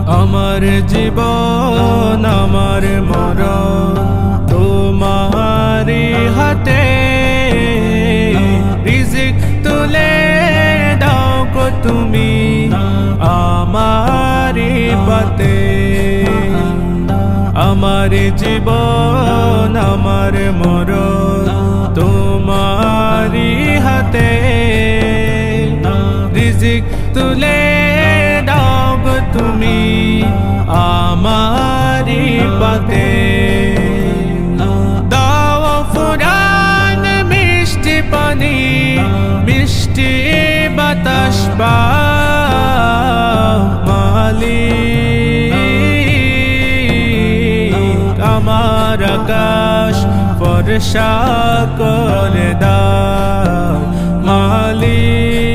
আমার জীবন আমার মরণ তোমারি হাতে, রিজিক তুলে দাও গো তুমি আমারি পাতে। আমার জীবন আমার মরণ তোমারি হাতে, রিজিক তুলে দাও গো তুমি আমারি পাতে। দাও ফুরান মিষ্টি পানি, মিষ্টি বাতাস পাও মালিক, আমার আকাশ ফর্সা করে দাও মালিক।